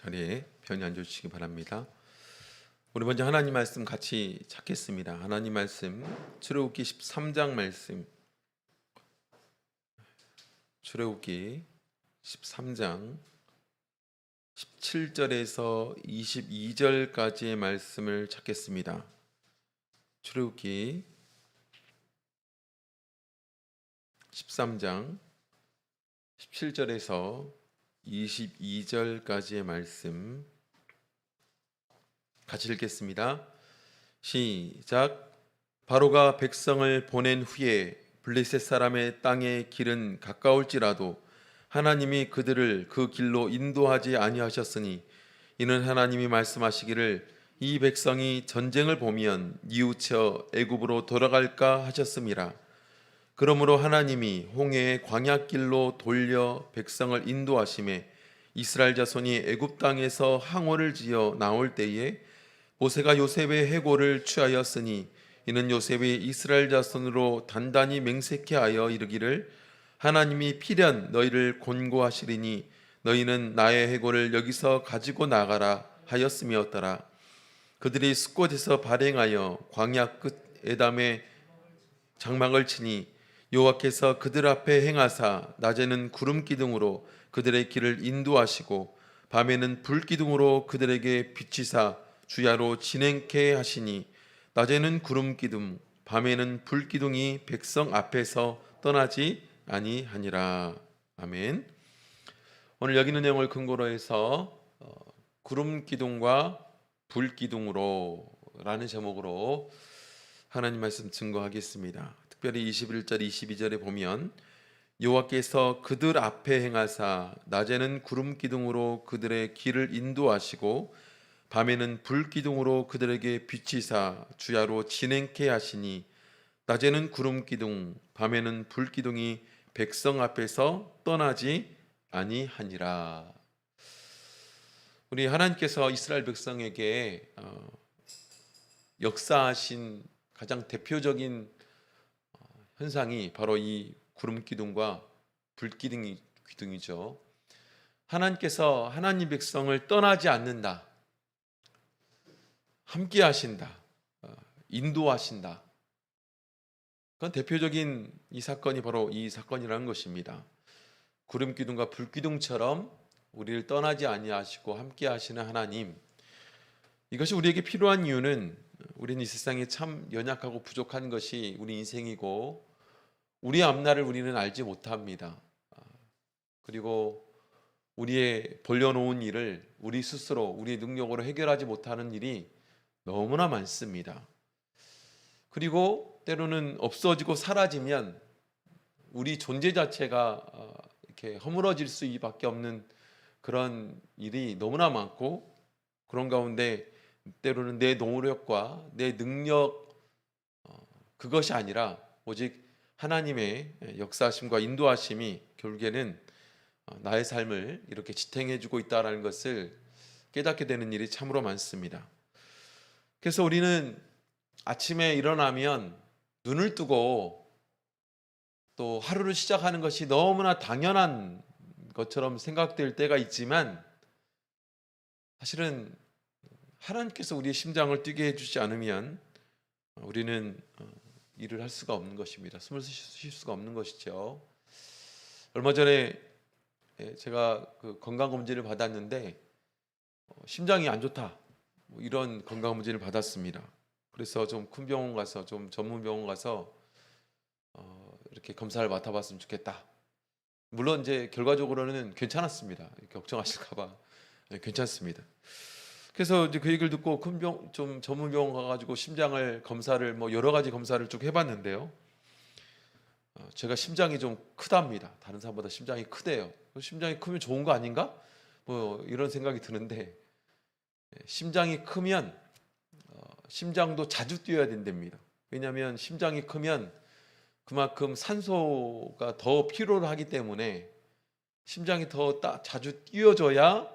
자리에 편히 앉아주시기 바랍니다. 우리 먼저 하나님 말씀 같이 찾겠습니다. 하나님 말씀 출애굽기 13장 말씀, 출애굽기 13장 17절에서 22절까지의 말씀을 찾겠습니다. 출애굽기 13장 17절에서 22절까지의 말씀 같이 읽겠습니다. 시작. 바로가 백성을 보낸 후에 블레셋 사람의 땅의 길은 가까울지라도 하나님이 그들을 그 길로 인도하지 아니하셨으니 이는 하나님이 말씀하시기를 이 백성이 전쟁을 보면 뉘우쳐 애굽으로 돌아갈까 하셨음이라. 그러므로 하나님이 홍해의 광야길로 돌려 백성을 인도하심에 이스라엘 자손이 애굽 땅에서 항오를 지어 나올 때에 모세가 요셉의 해골을 취하였으니 이는 요셉이 이스라엘 자손으로 단단히 맹세케 하여 이르기를 하나님이 필연 너희를 곤고하시리니 너희는 나의 해골을 여기서 가지고 나가라 하였음이었더라. 그들이 숫곳에서 발행하여 광야 끝 에담에 장막을 치니 여호와께서 그들 앞에 행하사 낮에는 구름 기둥으로 그들의 길을 인도하시고 밤에는 불 기둥으로 그들에게 비치사 주야로 진행케 하시니 낮에는 구름 기둥 밤에는 불 기둥이 백성 앞에서 떠나지 아니하니라. 아멘. 오늘 여기 있는 내용을 근거로 해서 구름 기둥과 불 기둥으로 라는 제목으로 하나님 말씀 증거하겠습니다. 특별히 21절 22절에 보면 여호와께서 그들 앞에 행하사 낮에는 구름 기둥으로 그들의 길을 인도하시고 밤에는 불 기둥으로 그들에게 비치사 주야로 진행케 하시니 낮에는 구름 기둥 밤에는 불 기둥이 백성 앞에서 떠나지 아니하니라. 우리 하나님께서 이스라엘 백성에게 역사하신 가장 대표적인 현상이 바로 이 구름 기둥과 불 기둥이죠. 하나님께서 하나님 백성을 떠나지 않는다, 함께 하신다, 인도하신다. 그건 대표적인 이 사건이 바로 이 사건이라는 것입니다. 구름 기둥과 불 기둥처럼 우리를 떠나지 아니하시고 함께 하시는 하나님, 이것이 우리에게 필요한 이유는 우리는 이 세상에 참 연약하고 부족한 것이 우리 인생이고 우리의 앞날을 우리는 알지 못합니다. 그리고 우리의 벌려놓은 일을 우리 스스로 우리의 능력으로 해결하지 못하는 일이 너무나 많습니다. 그리고 때로는 없어지고 사라지면 우리 존재 자체가 이렇게 허물어질 수밖에 없는 그런 일이 너무나 많고, 그런 가운데 때로는 내 노력과 내 능력 그것이 아니라 오직 하나님의 역사하심과 인도하심이 결국에는 나의 삶을 이렇게 지탱해주고 있다는 것을 깨닫게 되는 일이 참으로 많습니다. 그래서 우리는 아침에 일어나면 눈을 뜨고 또 하루를 시작하는 것이 너무나 당연한 것처럼 생각될 때가 있지만, 사실은 하나님께서 우리의 심장을 뛰게 해주지 않으면 우리는 일을 할 수가 없는 것입니다. 숨을 쉴 수가 없는 것이죠. 얼마 전에 제가 그 건강검진을 받았는데 심장이 안 좋다, 이런 건강검진을 받았습니다. 그래서 좀 큰 병원 가서, 좀 전문 병원 가서 이렇게 검사를 맡아봤으면 좋겠다. 물론 이제 결과적으로는 괜찮았습니다. 걱정하실까봐 괜찮습니다. 그래서 이제 그 얘기를 듣고 좀 전문 병원 가가지고 심장을 검사를 여러 가지 검사를 쭉 해봤는데요. 제가 심장이 좀 크답니다. 다른 사람보다 심장이 크대요. 심장이 크면 좋은 거 아닌가? 이런 생각이 드는데, 심장이 크면 심장도 자주 뛰어야 된답니다. 왜냐하면 심장이 크면 그만큼 산소가 더 필요로 하기 때문에 심장이 더 자주 뛰어줘야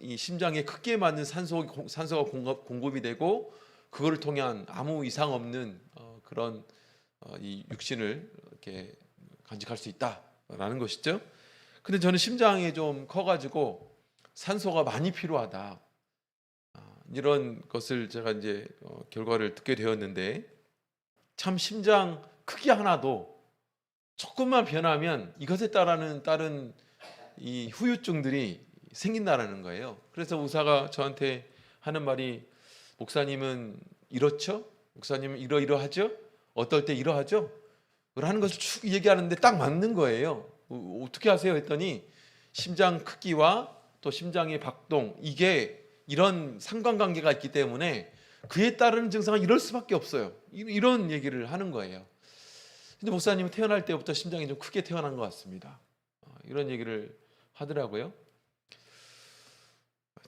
이 심장에 크기에 맞는 산소가 공급이 되고, 그거를 통한 아무 이상 없는 그런 이 육신을 이렇게 간직할 수 있다라는 것이죠. 근데 저는 심장이 좀 커가지고 산소가 많이 필요하다. 이런 것을 제가 이제 결과를 듣게 되었는데, 참 심장 크기 하나도 조금만 변하면 이것에 따른 이 후유증들이 생긴다라는 거예요. 그래서 의사가 저한테 하는 말이, 목사님은 이렇죠? 목사님은 이러이러하죠? 어떨 때 이러하죠? 하는 것을 쭉 얘기하는데 딱 맞는 거예요. 어떻게 하세요? 했더니 심장 크기와 또 심장의 박동, 이게 이런 상관관계가 있기 때문에 그에 따르는 증상은 이럴 수밖에 없어요. 이런 얘기를 하는 거예요. 근데 목사님은 태어날 때부터 심장이 좀 크게 태어난 것 같습니다. 이런 얘기를 하더라고요.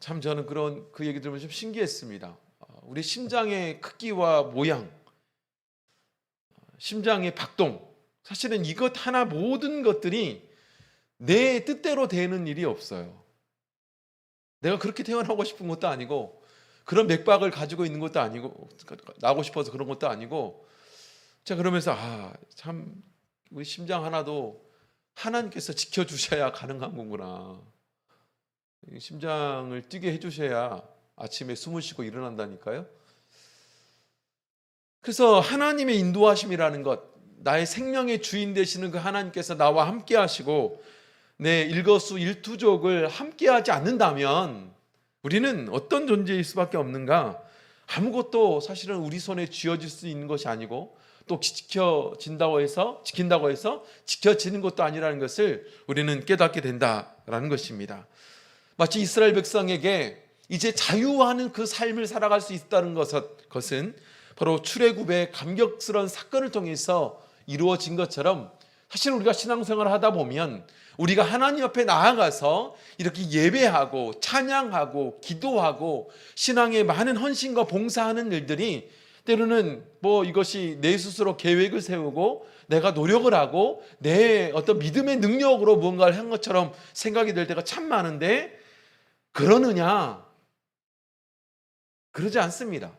참 저는 그 얘기 들으면 좀 신기했습니다. 우리 심장의 크기와 모양, 심장의 박동, 사실은 이것 하나 모든 것들이 내 뜻대로 되는 일이 없어요. 내가 그렇게 태어나고 싶은 것도 아니고, 그런 맥박을 가지고 있는 것도 아니고, 나고 싶어서 그런 것도 아니고, 자, 그러면서 참 우리 심장 하나도 하나님께서 지켜주셔야 가능한 거구나. 심장을 뛰게 해주셔야 아침에 숨을 쉬고 일어난다니까요. 그래서 하나님의 인도하심이라는 것, 나의 생명의 주인 되시는 그 하나님께서 나와 함께 하시고 내 일거수일투족을 함께 하지 않는다면 우리는 어떤 존재일 수밖에 없는가? 아무것도 사실은 우리 손에 쥐어질 수 있는 것이 아니고, 또 지킨다고 해서 지켜지는 것도 아니라는 것을 우리는 깨닫게 된다라는 것입니다. 마치 이스라엘 백성에게 이제 자유하는 그 삶을 살아갈 수 있다는 것은 바로 출애굽의 감격스러운 사건을 통해서 이루어진 것처럼, 사실 우리가 신앙생활을 하다 보면 우리가 하나님 앞에 나아가서 이렇게 예배하고 찬양하고 기도하고 신앙의 많은 헌신과 봉사하는 일들이, 때로는 이것이 내 스스로 계획을 세우고 내가 노력을 하고 내 어떤 믿음의 능력으로 무언가를 한 것처럼 생각이 될 때가 참 많은데, 그러느냐? 그러지 않습니다.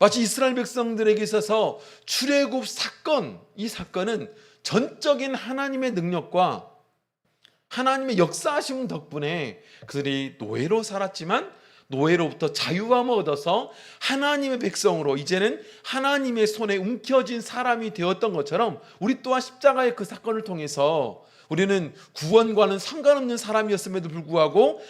마치 이스라엘 백성들에게 있어서 출애굽 사건, 이 사건은 전적인 하나님의 능력과 하나님의 역사하심 덕분에 그들이 노예로 살았지만 노예로부터 자유함을 얻어서 하나님의 백성으로 이제는 하나님의 손에 움켜진 사람이 되었던 것처럼, 우리 또한 십자가의 그 사건을 통해서 우리는 구원과는 상관없는 사람이었음에도 불구하고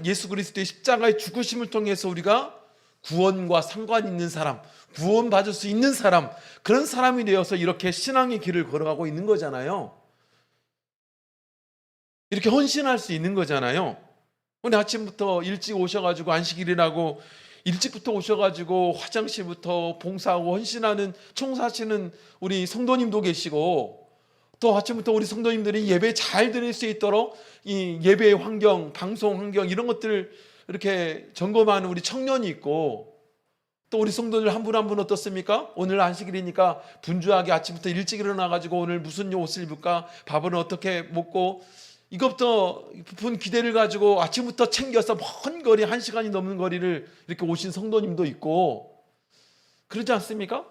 예수 그리스도의 십자가의 죽으심을 통해서 우리가 구원과 상관 있는 사람, 구원받을 수 있는 사람, 그런 사람이 되어서 이렇게 신앙의 길을 걸어가고 있는 거잖아요. 이렇게 헌신할 수 있는 거잖아요. 오늘 아침부터 일찍 오셔가지고 안식일이라고 일찍부터 오셔가지고 화장실부터 봉사하고 헌신하는, 청소하시는 우리 성도님도 계시고, 또 아침부터 우리 성도님들이 예배 잘 드릴 수 있도록 이 예배의 환경, 방송 환경, 이런 것들을 이렇게 점검하는 우리 청년이 있고, 또 우리 성도들 한 분 한 분 어떻습니까? 오늘 안식일이니까 분주하게 아침부터 일찍 일어나가지고 오늘 무슨 옷을 입을까? 밥은 어떻게 먹고, 이것부터 부푼 기대를 가지고 아침부터 챙겨서 먼 거리, 1시간이 넘는 거리를 이렇게 오신 성도님도 있고, 그러지 않습니까?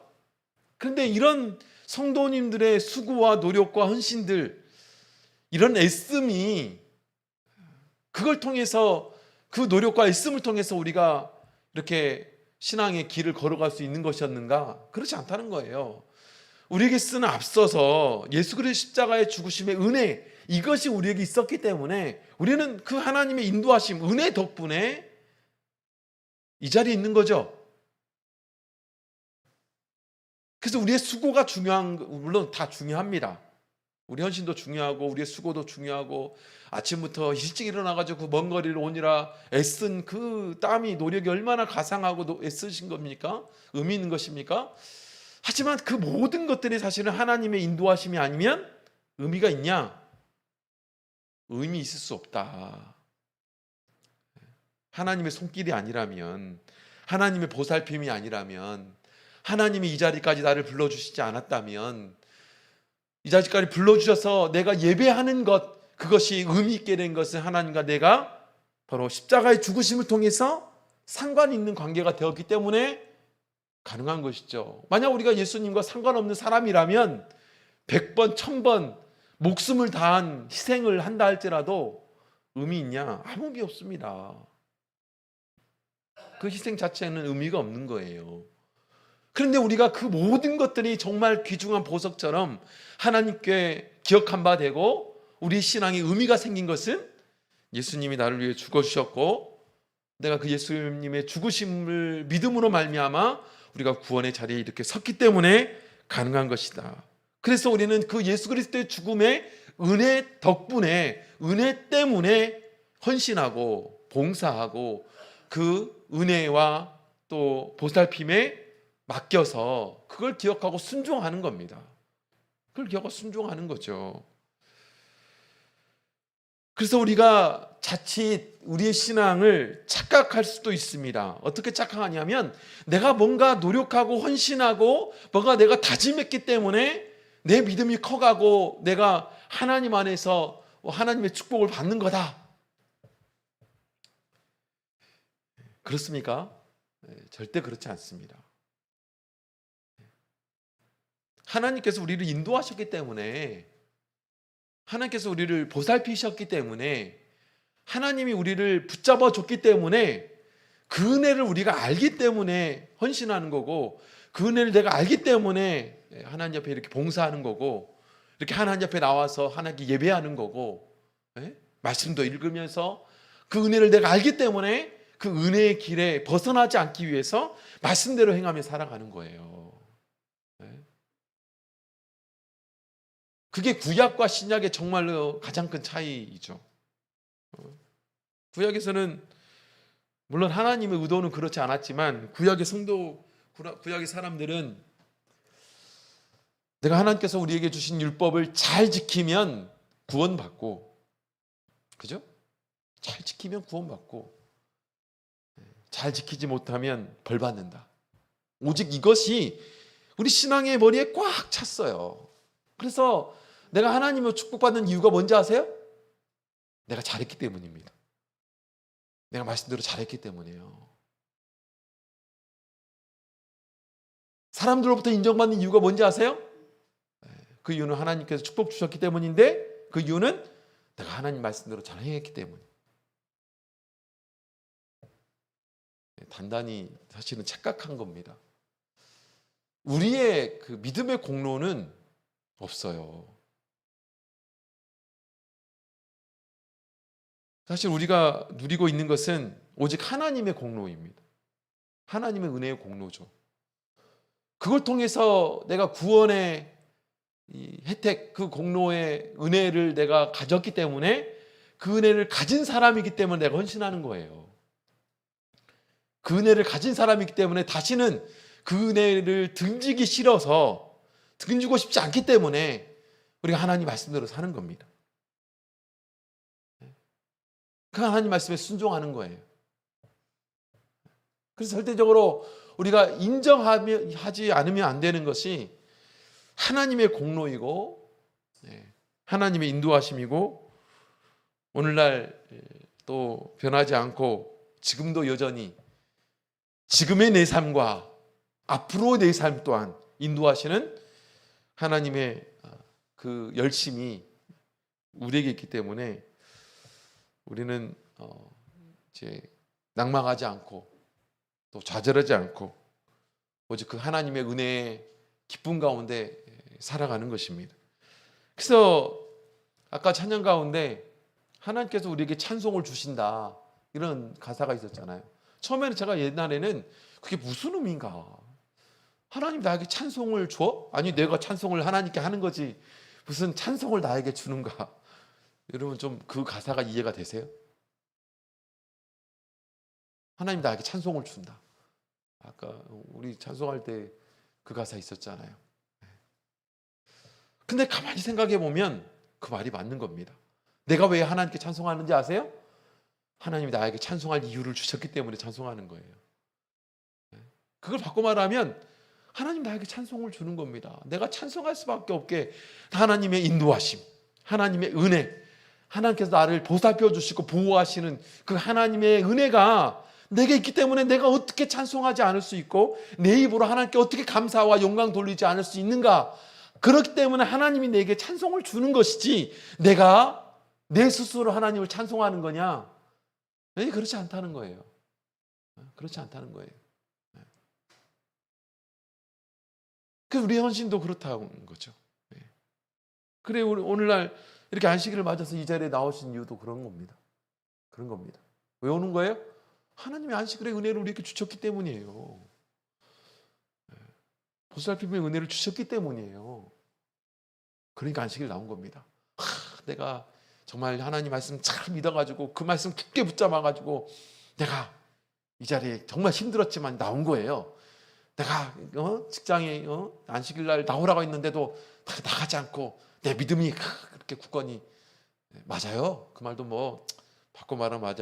그런데 이런 성도님들의 수고와 노력과 헌신들, 이런 애씀이, 그걸 통해서, 그 노력과 애씀을 통해서 우리가 이렇게 신앙의 길을 걸어갈 수 있는 것이었는가? 그렇지 않다는 거예요. 우리에게서는 앞서서 예수 그리스도의 십자가의 죽으심의 은혜, 이것이 우리에게 있었기 때문에 우리는 그 하나님의 인도하심, 은혜 덕분에 이 자리에 있는 거죠. 그래서 우리의 수고가 물론 다 중요합니다. 우리 헌신도 중요하고 우리의 수고도 중요하고, 아침부터 일찍 일어나가지고 먼 거리를 오니라 애쓴 그 땀이, 노력이 얼마나 가상하고 애쓰신 겁니까? 의미 있는 것입니까? 하지만 그 모든 것들이 사실은 하나님의 인도하심이 아니면 의미가 있냐? 의미 있을 수 없다. 하나님의 손길이 아니라면, 하나님의 보살핌이 아니라면, 하나님이 이 자리까지 나를 불러주시지 않았다면, 이 자리까지 불러주셔서 내가 예배하는 것, 그것이 의미 있게 된 것은 하나님과 내가 바로 십자가의 죽으심을 통해서 상관 있는 관계가 되었기 때문에 가능한 것이죠. 만약 우리가 예수님과 상관없는 사람이라면 100번, 1000번 목숨을 다한 희생을 한다 할지라도 의미 있냐? 아무 의미 없습니다. 그 희생 자체는 의미가 없는 거예요. 그런데 우리가 그 모든 것들이 정말 귀중한 보석처럼 하나님께 기억한 바 되고 우리 신앙에 의미가 생긴 것은 예수님이 나를 위해 죽어주셨고 내가 그 예수님의 죽으심을 믿음으로 말미암아 우리가 구원의 자리에 이렇게 섰기 때문에 가능한 것이다. 그래서 우리는 그 예수 그리스도의 죽음의 은혜 덕분에, 은혜 때문에 헌신하고 봉사하고 그 은혜와 또 보살핌에 맡겨서 그걸 기억하고 순종하는 겁니다. 그걸 기억하고 순종하는 거죠. 그래서 우리가 자칫 우리의 신앙을 착각할 수도 있습니다. 어떻게 착각하냐면 내가 뭔가 노력하고 헌신하고 뭔가 내가 다짐했기 때문에 내 믿음이 커가고 내가 하나님 안에서 하나님의 축복을 받는 거다. 그렇습니까? 절대 그렇지 않습니다. 하나님께서 우리를 인도하셨기 때문에, 하나님께서 우리를 보살피셨기 때문에, 하나님이 우리를 붙잡아 줬기 때문에 그 은혜를 우리가 알기 때문에 헌신하는 거고, 그 은혜를 내가 알기 때문에 하나님 앞에 이렇게 봉사하는 거고, 이렇게 하나님 앞에 나와서 하나님께 예배하는 거고, 말씀도 읽으면서 그 은혜를 내가 알기 때문에 그 은혜의 길에 벗어나지 않기 위해서 말씀대로 행하며 살아가는 거예요. 그게 구약과 신약의 정말로 가장 큰 차이이죠. 구약에서는 물론 하나님의 의도는 그렇지 않았지만 구약의 성도, 구약의 사람들은 내가 하나님께서 우리에게 주신 율법을 잘 지키면 구원받고, 그죠? 잘 지키면 구원받고, 잘 지키지 못하면 벌 받는다. 오직 이것이 우리 신앙의 머리에 꽉 찼어요. 그래서 내가 하나님의 축복받는 이유가 뭔지 아세요? 내가 잘했기 때문입니다. 내가 말씀대로 잘했기 때문이에요. 사람들로부터 인정받는 이유가 뭔지 아세요? 그 이유는 하나님께서 축복 주셨기 때문인데, 그 이유는 내가 하나님 말씀대로 잘 행했기 때문에. 단단히 사실은 착각한 겁니다. 우리의 그 믿음의 공로는 없어요. 사실 우리가 누리고 있는 것은 오직 하나님의 공로입니다. 하나님의 은혜의 공로죠. 그걸 통해서 내가 구원의 이 혜택, 그 공로의 은혜를 내가 가졌기 때문에, 그 은혜를 가진 사람이기 때문에 내가 헌신하는 거예요. 그 은혜를 가진 사람이기 때문에 다시는 그 은혜를 등지기 싫어서, 등지고 싶지 않기 때문에 우리가 하나님 말씀대로 사는 겁니다. 그 하나님 말씀에 순종하는 거예요. 그래서 절대적으로 우리가 인정하지 않으면 안 되는 것이 하나님의 공로이고 하나님의 인도하심이고, 오늘날 또 변하지 않고 지금도 여전히 지금의 내 삶과 앞으로 내 삶 또한 인도하시는 하나님의 그 열심이 우리에게 있기 때문에 우리는 이제 낭망하지 않고 또 좌절하지 않고 오직 그 하나님의 은혜의 기쁨 가운데 살아가는 것입니다. 그래서 아까 찬양 가운데 하나님께서 우리에게 찬송을 주신다, 이런 가사가 있었잖아요. 처음에는 제가 옛날에는 그게 무슨 의미인가, 하나님 나에게 찬송을 줘? 아니 내가 찬송을 하나님께 하는 거지 무슨 찬송을 나에게 주는가. 여러분 좀 그 가사가 이해가 되세요? 하나님 나에게 찬송을 준다. 아까 우리 찬송할 때 그 가사 있었잖아요. 근데 가만히 생각해 보면 그 말이 맞는 겁니다. 내가 왜 하나님께 찬송하는지 아세요? 하나님이 나에게 찬송할 이유를 주셨기 때문에 찬송하는 거예요. 그걸 바꿔 말하면 하나님 나에게 찬송을 주는 겁니다. 내가 찬송할 수밖에 없게 하나님의 인도하심, 하나님의 은혜, 하나님께서 나를 보살펴 주시고 보호하시는 그 하나님의 은혜가 내게 있기 때문에 내가 어떻게 찬송하지 않을 수 있고 내 입으로 하나님께 어떻게 감사와 영광 돌리지 않을 수 있는가. 그렇기 때문에 하나님이 내게 찬송을 주는 것이지 내가 내 스스로 하나님을 찬송하는 거냐? 그렇지 않다는 거예요. 그렇지 않다는 거예요. 그 우리 헌신도 그렇다는 거죠. 그래 오늘날 이렇게 안식일을 맞아서 이 자리에 나오신 이유도 그런 겁니다. 그런 겁니다. 왜 오는 거예요? 하나님의 안식일의 은혜를 우리에게 주셨기 때문이에요. 보살핌의 은혜를 주셨기 때문이에요. 그러니까 안식일 나온 겁니다. 내가 정말 하나님 말씀 잘 믿어가지고 그 말씀 굳게 붙잡아가지고 내가 이 자리에 정말 힘들었지만 나온 거예요. 내가 직장에 안식일 날 나오라고 했는데도 나가지 않고 내 믿음이 그렇게 굳건히 맞아요. 그 말도 뭐 바꿔 말하면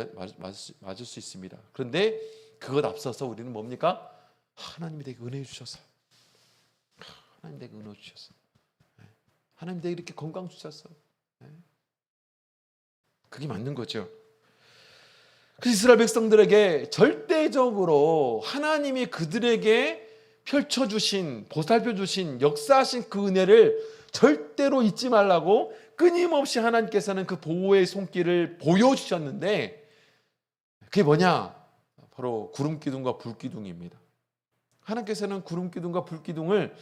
맞을 수 있습니다. 그런데 그것 앞서서 우리는 뭡니까? 하나님이 내게 은혜 주셔서, 하나님 내게 은혜 주셔서, 하나님 내게 이렇게 건강 주셔서, 그게 맞는 거죠. 그 이스라엘 백성들에게 절대적으로 하나님이 그들에게 펼쳐주신, 보살펴주신, 역사하신 그 은혜를 절대로 잊지 말라고 끊임없이 하나님께서는 그 보호의 손길을 보여주셨는데, 그게 뭐냐? 바로 구름기둥과 불기둥입니다. 하나님께서는 구름기둥과 불기둥을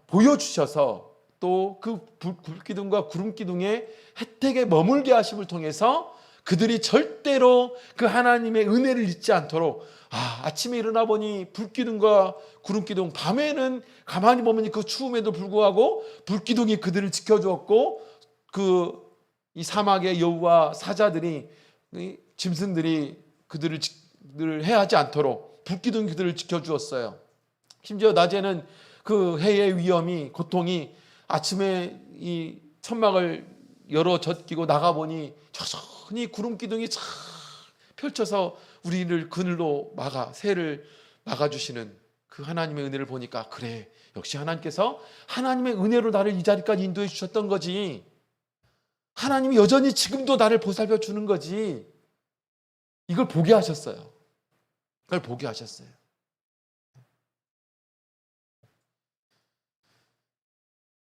보여주셔서 또 그 불기둥과 구름기둥의 혜택에 머물게 하심을 통해서 그들이 절대로 그 하나님의 은혜를 잊지 않도록, 아침에 일어나 보니 불기둥과 구름기둥, 밤에는 가만히 보면 그 추움에도 불구하고 불기둥이 그들을 지켜주었고, 이 사막의 여우와 사자들이, 짐승들이 그들을 해하지 않도록 불기둥이 그들을 지켜주었어요. 심지어 낮에는 그 해의 위험이, 고통이, 아침에 이 천막을 열어 젖기고 나가보니 천천히 구름기둥이 쫙 펼쳐서 우리를 그늘로 새를 막아주시는 그 하나님의 은혜를 보니까, 그래, 역시 하나님께서 하나님의 은혜로 나를 이 자리까지 인도해 주셨던 거지, 하나님이 여전히 지금도 나를 보살펴 주는 거지, 이걸 보게 하셨어요. 그걸 보게 하셨어요.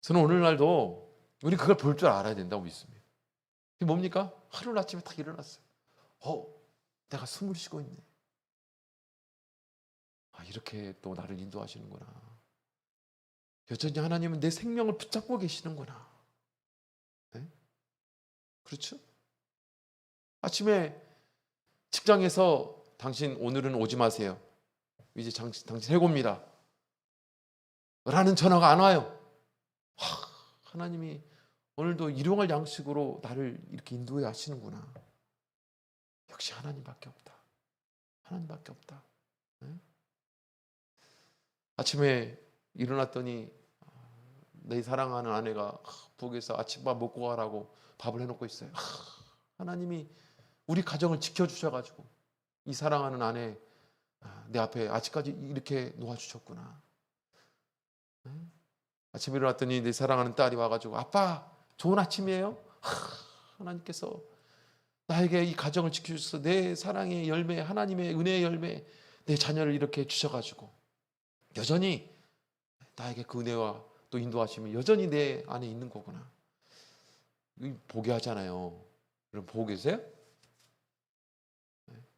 저는 오늘날도 우리 그걸 볼 줄 알아야 된다고 믿습니다. 그게 뭡니까? 하루아침에 딱 일어났어요. 내가 숨을 쉬고 있네. 이렇게 또 나를 인도하시는구나. 여전히 하나님은 내 생명을 붙잡고 계시는구나. 네? 그렇죠? 아침에 직장에서 당신 오늘은 오지 마세요, 이제 당신 해고입니다 라는 전화가 안 와요. 하나님이 오늘도 일용할 양식으로 나를 이렇게 인도해 하시는구나. 역시 하나님밖에 없다. 하나님밖에 없다. 네? 아침에 일어났더니 내 사랑하는 아내가 부엌에서 아침밥 먹고 가라고 밥을 해놓고 있어요. 하나님이 우리 가정을 지켜주셔가지고 이 사랑하는 아내 내 앞에 아직까지 이렇게 놓아주셨구나. 네? 아침에 일어났더니 내 사랑하는 딸이 와가지고, 아빠 좋은 아침이에요? 하나님께서 나에게 이 가정을 지켜주셔서 내 사랑의 열매, 하나님의 은혜의 열매, 내 자녀를 이렇게 주셔가지고 여전히 나에게 그 은혜와 또 인도하심이 여전히 내 안에 있는 거구나. 보게 하잖아요. 여러분 보고 계세요?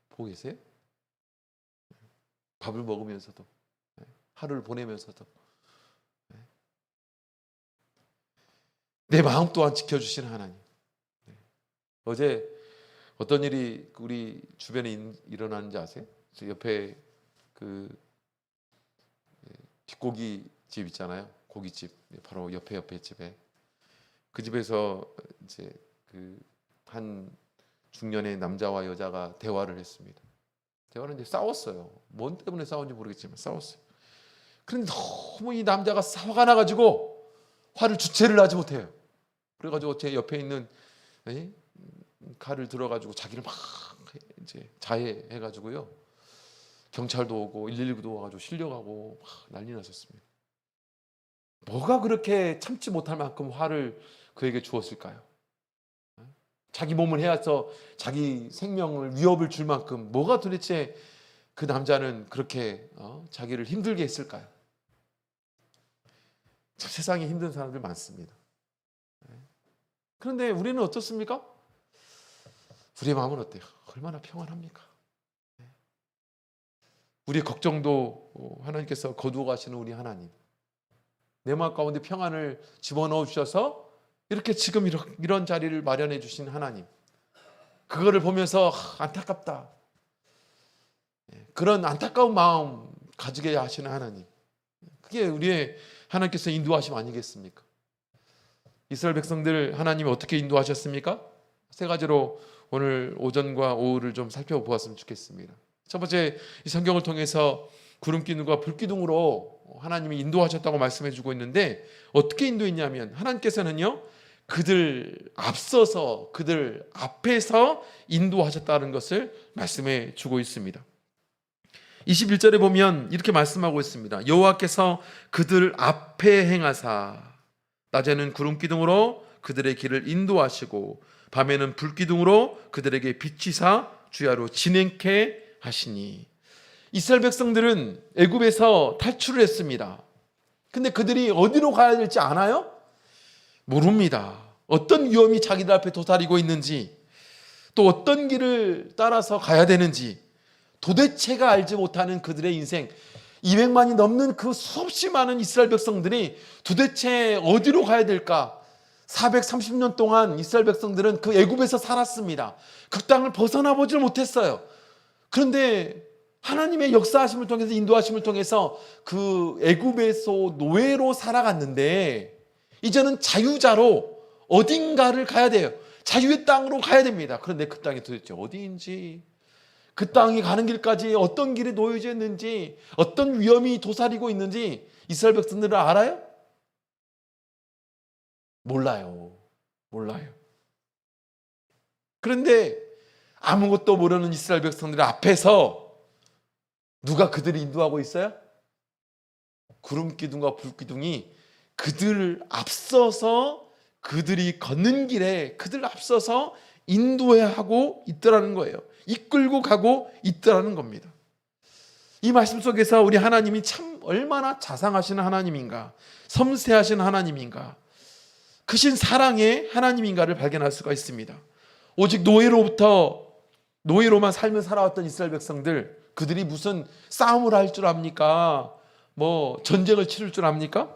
보고 계세요? 밥을 먹으면서도, 하루를 보내면서도 내 마음 또한 지켜주시는 하나님. 어제 어떤 일이 우리 주변에 일어나는지 아세요? 저 옆에 그 뒷고기 집 있잖아요. 고깃집 바로 옆에 집에, 그 집에서 이제 그 한 중년의 남자와 여자가 대화를 했습니다. 대화는 이제 싸웠어요. 뭔 때문에 싸웠는지 모르겠지만 싸웠어요. 그런데 너무 이 남자가 화가 나가지고 화를 주체를 하지 못해요. 그래가지고 제 옆에 있는 칼을 들어가지고 자기를 막 이제 자해해가지고요. 경찰도 오고 119도 와가지고 실려가고 막 난리 났었습니다. 뭐가 그렇게 참지 못할 만큼 화를 그에게 주었을까요? 자기 몸을 해서 자기 생명을 위협을 줄 만큼 뭐가 도대체 그 남자는 그렇게 자기를 힘들게 했을까요? 참 세상에 힘든 사람들 많습니다. 그런데 우리는 어떻습니까? 우리의 마음은 어때요? 얼마나 평안합니까? 우리의 걱정도 하나님께서 거두어 가시는 우리 하나님, 내 마음 가운데 평안을 집어넣어 주셔서 이렇게 지금 이런 자리를 마련해 주신 하나님, 그거를 보면서 안타깝다, 그런 안타까운 마음 가지게 하시는 하나님, 그게 우리의 하나님께서 인도하심 아니겠습니까? 이스라엘 백성들 하나님이 어떻게 인도하셨습니까? 세 가지로 오늘 오전과 오후를 좀 살펴보았으면 좋겠습니다. 첫 번째, 이 성경을 통해서 구름 기둥과 불 기둥으로 하나님이 인도하셨다고 말씀해 주고 있는데, 어떻게 인도했냐면 하나님께서는요, 그들 앞서서 그들 앞에서 인도하셨다는 것을 말씀해 주고 있습니다. 21절에 보면 이렇게 말씀하고 있습니다. 여호와께서 그들 앞에 행하사 낮에는 구름 기둥으로 그들의 길을 인도하시고 밤에는 불 기둥으로 그들에게 비치사 주야로 진행케 하시니. 이스라엘 백성들은 애굽에서 탈출을 했습니다. 근데 그들이 어디로 가야 될지 아나요? 모릅니다. 어떤 위험이 자기들 앞에 도사리고 있는지, 또 어떤 길을 따라서 가야 되는지 도대체가 알지 못하는 그들의 인생, 200만이 넘는 그 수없이 많은 이스라엘 백성들이 도대체 어디로 가야 될까? 430년 동안 이스라엘 백성들은 그 애굽에서 살았습니다. 그 땅을 벗어나 보질 못했어요. 그런데 하나님의 역사하심을 통해서, 인도하심을 통해서 그 애굽에서 노예로 살아갔는데 이제는 자유자로 어딘가를 가야 돼요. 자유의 땅으로 가야 됩니다. 그런데 그 땅이 도대체 어디인지, 그 땅이 가는 길까지 어떤 길에 놓여져 있는지, 어떤 위험이 도사리고 있는지 이스라엘 백성들은 알아요? 몰라요. 그런데 아무것도 모르는 이스라엘 백성들 앞에서 누가 그들을 인도하고 있어요? 구름 기둥과 불 기둥이 그들을 앞서서, 그들이 걷는 길에 그들을 앞서서 인도해야 하고 있더라는 거예요. 이끌고 가고 있더라는 겁니다. 이 말씀 속에서 우리 하나님이 참 얼마나 자상하신 하나님인가, 섬세하신 하나님인가, 크신 사랑의 하나님인가를 발견할 수가 있습니다. 오직 노예로만 삶을 살아왔던 이스라엘 백성들, 그들이 무슨 싸움을 할 줄 압니까? 뭐 전쟁을 치를 줄 압니까?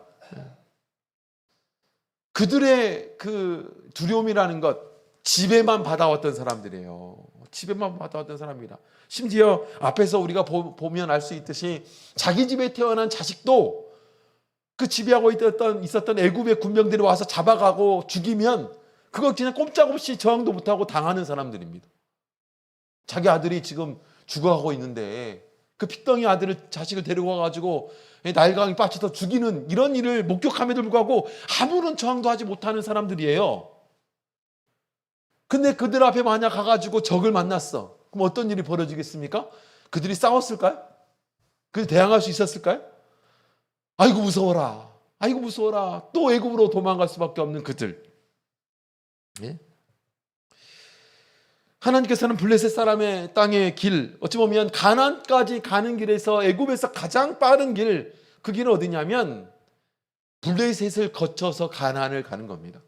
그들의 그 두려움이라는 것, 지배만 받아왔던 사람들이에요. 지배만 받아왔던 사람입니다. 심지어 앞에서 우리가 보면 알 수 있듯이 자기 집에 태어난 자식도 그 지배하고 있었던 애굽의 군병들이 와서 잡아가고 죽이면 그거 그냥 꼼짝없이 저항도 못하고 당하는 사람들입니다. 자기 아들이 지금 죽어가고 있는데 그 핏덩이 자식을 데리고 와가지고 날강이 빠쳐서 죽이는 이런 일을 목격함에도 불구하고 아무런 저항도 하지 못하는 사람들이에요. 근데 그들 앞에 만약 가가지고 적을 만났어. 그럼 어떤 일이 벌어지겠습니까? 그들이 싸웠을까요? 그들이 대항할 수 있었을까요? 아이고 무서워라. 또 애굽으로 도망갈 수밖에 없는 그들. 예? 하나님께서는 블레셋 사람의 땅의 길, 어찌 보면 가나안까지 가는 길에서 애굽에서 가장 빠른 길, 그 길은 어디냐면 블레셋을 거쳐서 가나안을 가는 겁니다.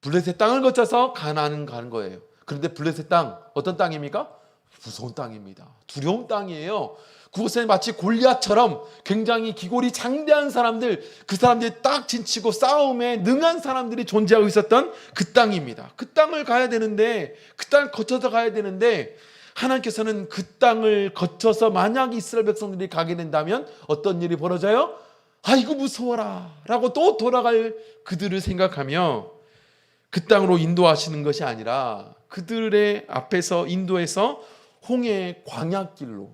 블레셋 땅을 거쳐서 가나안을 가는 거예요. 그런데 블레셋 땅, 어떤 땅입니까? 무서운 땅입니다. 두려운 땅이에요. 그곳에 마치 골리앗처럼 굉장히 기골이 장대한 사람들, 그 사람들이 딱 진치고 싸움에 능한 사람들이 존재하고 있었던 그 땅입니다. 그 땅을 가야 되는데, 그 땅을 거쳐서 가야 되는데, 하나님께서는 그 땅을 거쳐서 만약 이스라엘 백성들이 가게 된다면 어떤 일이 벌어져요? 아이고 무서워라 라고 또 돌아갈 그들을 생각하며 그 땅으로 인도하시는 것이 아니라 그들의 앞에서 인도해서 홍해의 광야길로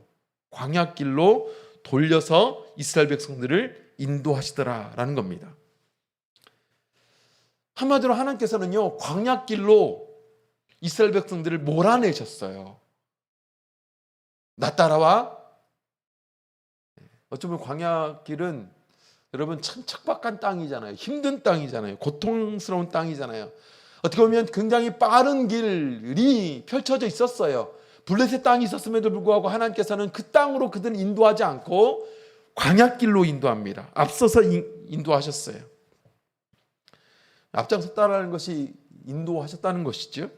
돌려서 이스라엘 백성들을 인도하시더라라는 겁니다. 한마디로 하나님께서는요, 광야길로 이스라엘 백성들을 몰아내셨어요. 나 따라와. 어쩌면 광야길은 여러분 참 척박한 땅이잖아요. 힘든 땅이잖아요. 고통스러운 땅이잖아요. 어떻게 보면 굉장히 빠른 길이 펼쳐져 있었어요. 블레셋 땅이 있었음에도 불구하고 하나님께서는 그 땅으로 그들을 인도하지 않고 광야길로 인도합니다. 앞서서 인도하셨어요. 앞장섰다라는 것이 인도하셨다는 것이죠.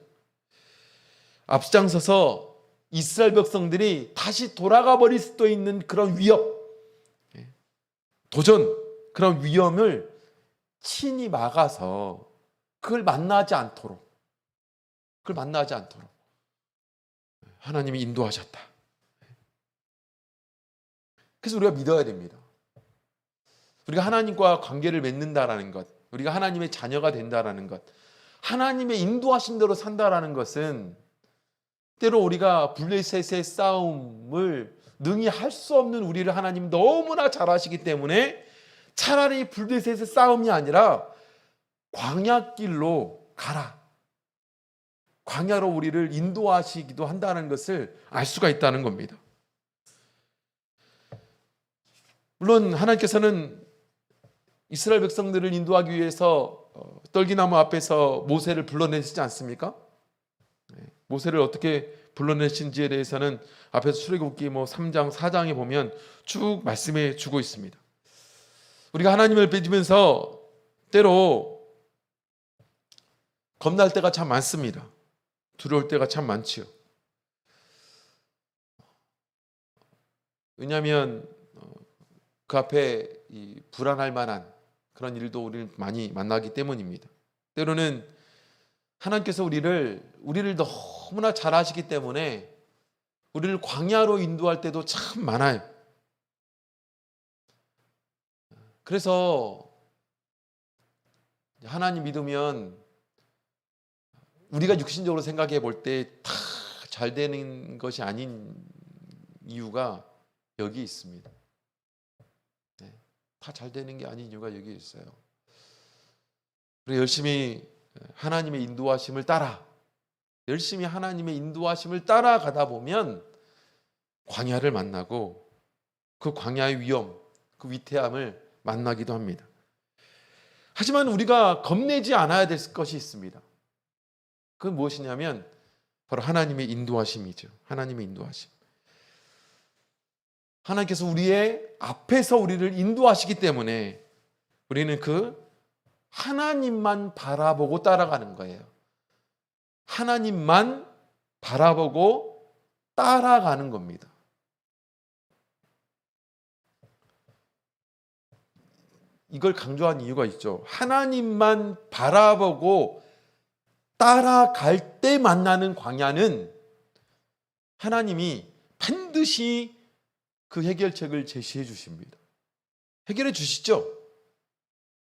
앞장서서 이스라엘 백성들이 다시 돌아가 버릴 수도 있는 그런 위협, 도전, 그런 위험을 친히 막아서 그걸 만나지 않도록 하나님이 인도하셨다. 그래서 우리가 믿어야 됩니다. 우리가 하나님과 관계를 맺는다라는 것, 우리가 하나님의 자녀가 된다라는 것, 하나님의 인도하신 대로 산다라는 것은 때로 우리가 블레셋의 싸움을 능히 할 수 없는 우리를 하나님 너무나 잘 아시기 때문에 차라리 블레셋의 싸움이 아니라 광야길로 가라, 광야로 우리를 인도하시기도 한다는 것을 알 수가 있다는 겁니다. 물론 하나님께서는 이스라엘 백성들을 인도하기 위해서 떨기나무 앞에서 모세를 불러내시지 않습니까? 모세를 어떻게 불러내신지에 대해서는 앞에서 출애굽기 3장 4장에 보면 쭉 말씀해 주고 있습니다. 우리가 하나님을 믿으면서 때로 겁날 때가 참 많습니다. 두려울 때가 참 많지요. 왜냐하면 그 앞에 이 불안할 만한 그런 일도 우리를 많이 만나기 때문입니다. 때로는 하나님께서 우리를 너무나 잘 아시기 때문에 우리를 광야로 인도할 때도 참 많아요. 그래서 하나님 믿으면 우리가 육신적으로 생각해 볼 때 다 잘 되는 것이 아닌 이유가 여기 있습니다. 다 잘 되는 게 아닌 이유가 여기 있어요. 그래서 열심히 하나님의 인도하심을 따라가다 보면 광야를 만나고 그 광야의 위험, 그 위태함을 만나기도 합니다. 하지만 우리가 겁내지 않아야 될 것이 있습니다. 그건 무엇이냐면 바로 하나님의 인도하심이죠. 하나님의 인도하심. 하나님께서 우리의 앞에서 우리를 인도하시기 때문에 우리는 그 하나님만 바라보고 따라가는 거예요. 하나님만 바라보고 따라가는 겁니다. 이걸 강조한 이유가 있죠. 하나님만 바라보고 따라갈 때 만나는 광야는 하나님이 반드시 그 해결책을 제시해 주십니다. 해결해 주시죠.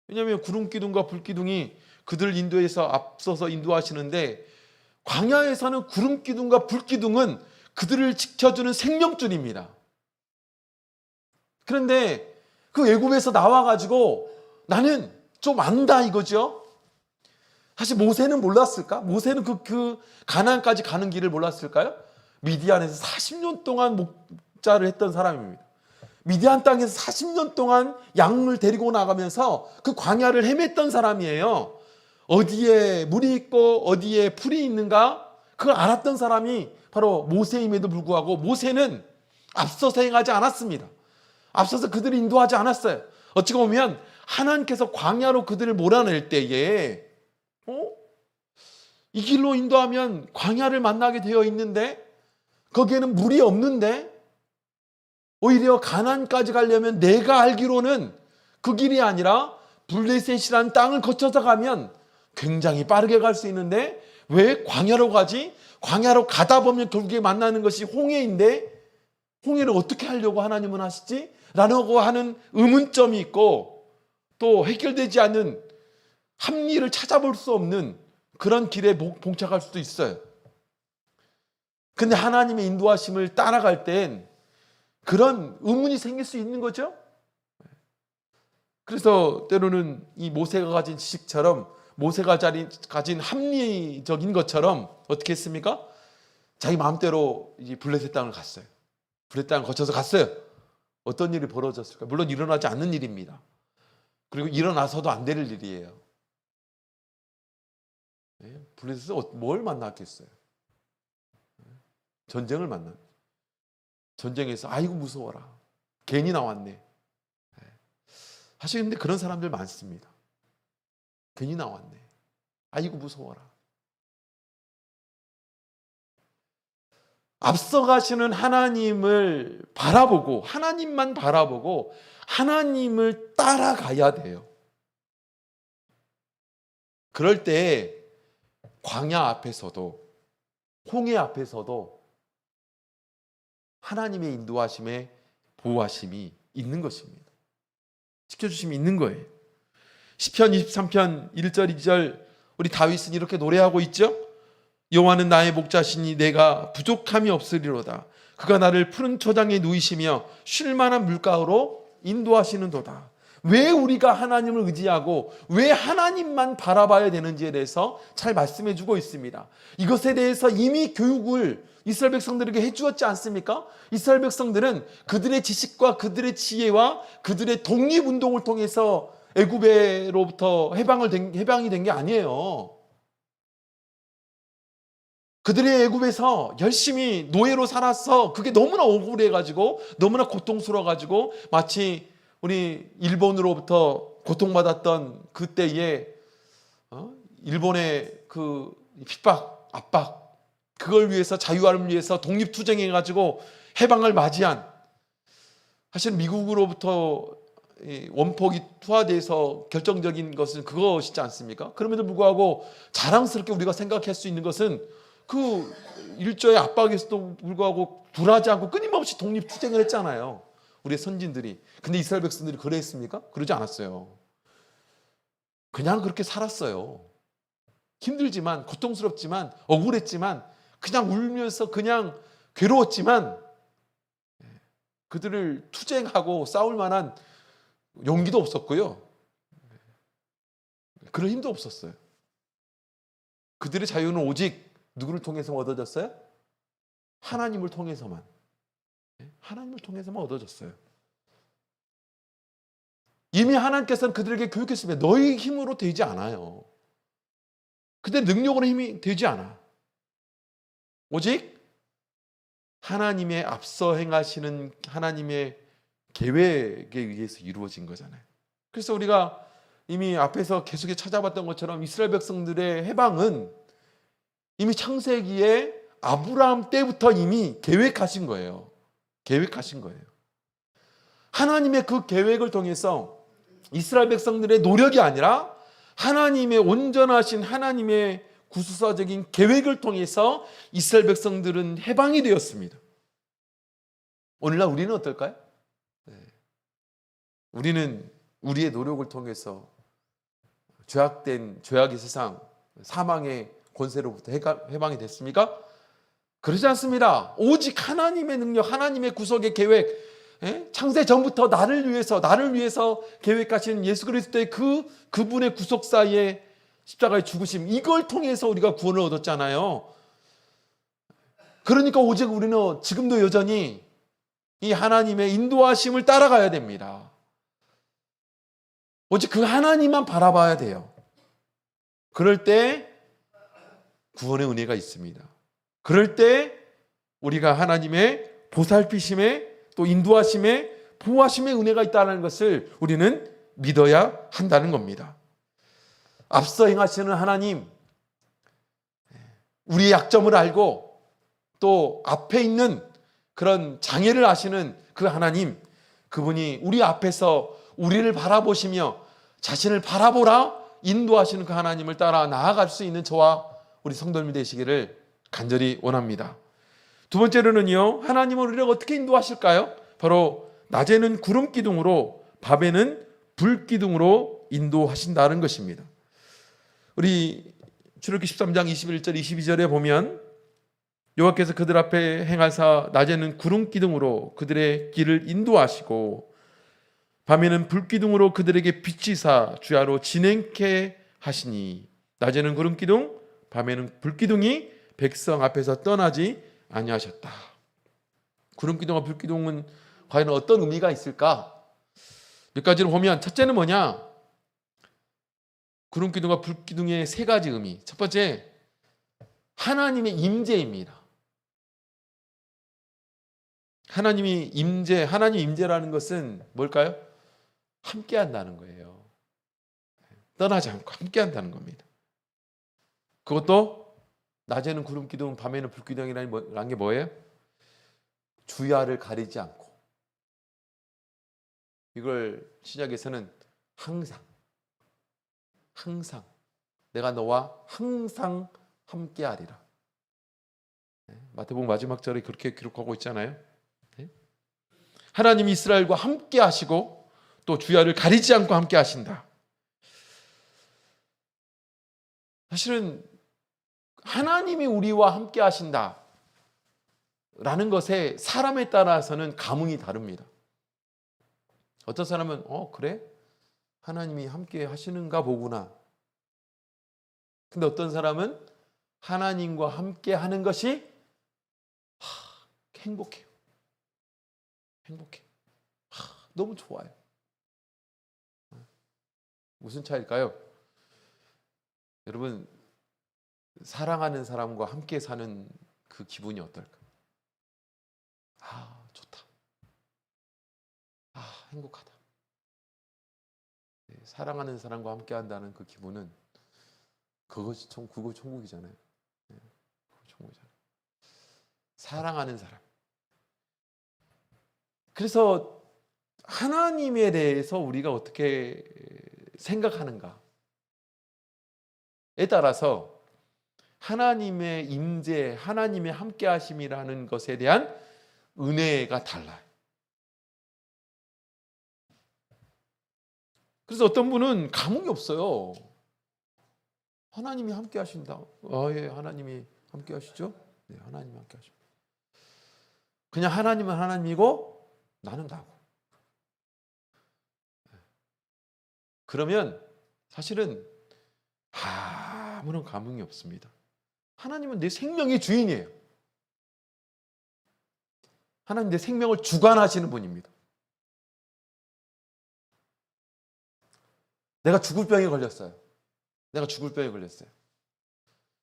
왜냐하면 구름 기둥과 불 기둥이 그들 인도에서 앞서서 인도하시는데 광야에서는 구름 기둥과 불 기둥은 그들을 지켜주는 생명줄입니다. 그런데 그 애굽에서 나와가지고 나는 좀 안다 이거죠. 사실 모세는 몰랐을까? 모세는 그 가나안까지 가는 길을 몰랐을까요? 미디안에서 40년 동안 목자를 했던 사람입니다. 미디안 땅에서 40년 동안 양을 데리고 나가면서 그 광야를 헤맸던 사람이에요. 어디에 물이 있고 어디에 풀이 있는가? 그걸 알았던 사람이 바로 모세임에도 불구하고 모세는 앞서서 행하지 않았습니다. 앞서서 그들을 인도하지 않았어요. 어찌 보면 하나님께서 광야로 그들을 몰아낼 때에 이 길로 인도하면 광야를 만나게 되어 있는데 거기에는 물이 없는데 오히려 가나안까지 가려면 내가 알기로는 그 길이 아니라 블레셋이라는 땅을 거쳐서 가면 굉장히 빠르게 갈 수 있는데 왜 광야로 가지? 광야로 가다 보면 결국에 만나는 것이 홍해인데 홍해를 어떻게 하려고 하나님은 하시지? 라고 하는 의문점이 있고 또 해결되지 않는 합리를 찾아볼 수 없는 그런 길에 봉착할 수도 있어요. 근데 하나님의 인도하심을 따라갈 땐 그런 의문이 생길 수 있는 거죠. 그래서 때로는 이 모세가 가진 지식처럼 모세가 가진 합리적인 것처럼 어떻게 했습니까? 자기 마음대로 이제 블레셋 땅을 갔어요. 블레셋 땅을 거쳐서 갔어요. 어떤 일이 벌어졌을까? 물론 일어나지 않는 일입니다. 그리고 일어나서도 안 될 일이에요. 블레셋에서 뭘 만났겠어요? 전쟁을 만난. 전쟁에서 아이고 무서워라. 괜히 나왔네. 사실 근데 그런 사람들 많습니다. 괜히 나왔네. 아이고 무서워라. 앞서가시는 하나님을 바라보고 하나님만 바라보고 하나님을 따라가야 돼요. 그럴 때 광야 앞에서도 홍해 앞에서도 하나님의 인도하심에 보호하심이 있는 것입니다. 지켜주심이 있는 거예요. 시편 23편 1절 2절 우리 다윗은 이렇게 노래하고 있죠. 여호와는 나의 목자시니 내가 부족함이 없으리로다. 그가 나를 푸른 초장에 누이시며 쉴 만한 물가로 인도하시는도다. 왜 우리가 하나님을 의지하고 왜 하나님만 바라봐야 되는지에 대해서 잘 말씀해 주고 있습니다. 이것에 대해서 이미 교육을 이스라엘 백성들에게 해주었지 않습니까? 이스라엘 백성들은 그들의 지식과 그들의 지혜와 그들의 독립운동을 통해서 애굽으로부터 해방이 된 게 아니에요. 그들의 애굽에서 열심히 노예로 살아서 그게 너무나 억울해가지고 너무나 고통스러워가지고 마치 우리 일본으로부터 고통받았던 그때에 일본의 그 핍박, 압박 그걸 위해서 자유함을 위해서 독립투쟁해가지고 해방을 맞이한 사실 미국으로부터 원폭이 투하돼서 결정적인 것은 그것이지 않습니까? 그럼에도 불구하고 자랑스럽게 우리가 생각할 수 있는 것은 그 일조의 압박에서도 불구하고 굴하지 않고 끊임없이 독립투쟁을 했잖아요. 우리의 선진들이. 근데 이스라엘 백성들이 그랬습니까? 그러지 않았어요. 그냥 그렇게 살았어요. 힘들지만 고통스럽지만 억울했지만 그냥 울면서 그냥 괴로웠지만 그들을 투쟁하고 싸울 만한 용기도 없었고요. 그런 힘도 없었어요. 그들의 자유는 오직 누구를 통해서 얻어졌어요? 하나님을 통해서만. 하나님을 통해서만 얻어졌어요. 이미 하나님께서는 그들에게 교육했습니다. 너희 힘으로 되지 않아요. 그들의 능력으로 힘이 되지 않아. 오직 하나님의 앞서 행하시는 하나님의 계획에 의해서 이루어진 거잖아요. 그래서 우리가 이미 앞에서 계속 찾아봤던 것처럼 이스라엘 백성들의 해방은 이미 창세기에 아브라함 때부터 이미 계획하신 거예요. 계획하신 거예요. 하나님의 그 계획을 통해서 이스라엘 백성들의 노력이 아니라 하나님의 온전하신 하나님의 구수사적인 계획을 통해서 이스라엘 백성들은 해방이 되었습니다. 오늘날 우리는 어떨까요? 우리는 우리의 노력을 통해서 죄악의 세상, 사망의 권세로부터 해방이 됐습니까? 그러지 않습니다. 오직 하나님의 능력, 하나님의 구속의 계획, 창세 전부터 나를 위해서 계획하신 예수 그리스도의 그분의 구속사의 십자가의 죽으심, 이걸 통해서 우리가 구원을 얻었잖아요. 그러니까 오직 우리는 지금도 여전히 이 하나님의 인도하심을 따라가야 됩니다. 오직 그 하나님만 바라봐야 돼요. 그럴 때 구원의 은혜가 있습니다. 그럴 때 우리가 하나님의 보살피심에 또 인도하심에 보호하심의 은혜가 있다는 것을 우리는 믿어야 한다는 겁니다. 앞서 행하시는 하나님, 우리의 약점을 알고 또 앞에 있는 그런 장애를 아시는 그 하나님, 그분이 우리 앞에서 우리를 바라보시며 자신을 바라보라 인도하시는 그 하나님을 따라 나아갈 수 있는 저와 우리 성도님이 되시기를 간절히 원합니다. 두 번째로는요, 하나님은 우리를 어떻게 인도하실까요? 바로 낮에는 구름 기둥으로 밤에는 불 기둥으로 인도하신다는 것입니다. 우리 출애굽기 13장 21절 22절에 보면 여호와께서 그들 앞에 행하사 낮에는 구름 기둥으로 그들의 길을 인도하시고 밤에는 불 기둥으로 그들에게 비치사 주야로 진행케 하시니 낮에는 구름 기둥 밤에는 불 기둥이 백성 앞에서 떠나지 아니하셨다. 구름 기둥과 불 기둥은 과연 어떤 의미가 있을까? 몇 가지를 보면 첫째는 뭐냐? 구름 기둥과 불 기둥의 세 가지 의미. 첫 번째, 하나님의 임재입니다. 하나님 임재라는 것은 뭘까요? 함께 한다는 거예요. 떠나지 않고 함께 한다는 겁니다. 그것도 낮에는 구름 기둥, 밤에는 불 기둥이라는 게 뭐예요? 주야를 가리지 않고, 이걸 신약에서는 항상 내가 너와 항상 함께하리라. 마태복음 마지막 절에 그렇게 기록하고 있잖아요. 하나님이 이스라엘과 함께 하시고 또 주야를 가리지 않고 함께 하신다. 사실은 하나님이 우리와 함께 하신다 라는 것에 사람에 따라서는 감흥이 다릅니다. 어떤 사람은 그래? 하나님이 함께 하시는가 보구나. 근데 어떤 사람은 하나님과 함께 하는 것이 행복해요. 너무 좋아요. 무슨 차이일까요? 여러분, 사랑하는 사람과 함께 사는 그 기분이 어떨까? 좋다. 행복하다. 사랑하는 사람과 함께 한다는 그 기분은 그거 천국이잖아요. 그거 천국이잖아요. 사랑하는 사람. 그래서 하나님에 대해서 우리가 어떻게 생각하는가에 따라서 하나님의 임재, 하나님의 함께하심이라는 것에 대한 은혜가 달라요. 그래서 어떤 분은 감흥이 없어요. 하나님이 함께하신다. 예, 하나님이 함께하시죠. 네, 하나님이 함께하십니다. 그냥 하나님은 하나님이고 나는 나고. 그러면 사실은 아무런 감흥이 없습니다. 하나님은 내 생명의 주인이에요. 하나님 내 생명을 주관하시는 분입니다. 내가 죽을 병에 걸렸어요.